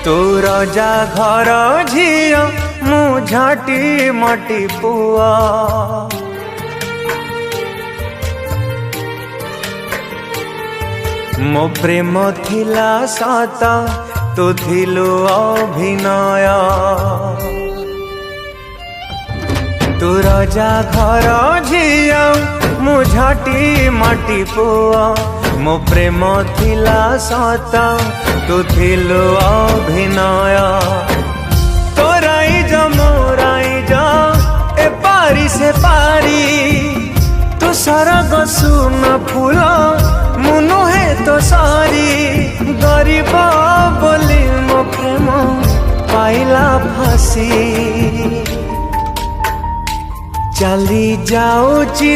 तू रजा घर झियो मु झाटी माटी पुआ मो प्रेम थिला सत तू थिलु अभिनय तू रजा घर झियो मु झाटी माटी पुआ मो प्रेम थिला सत तू थिलु अभिनय तोराई जा मोराई जा ए पारी से पारी तू सरग सुन फूल मुनु है तो सारी गरीब बोली मो प्रेम पाइला फांसी चली जाऊची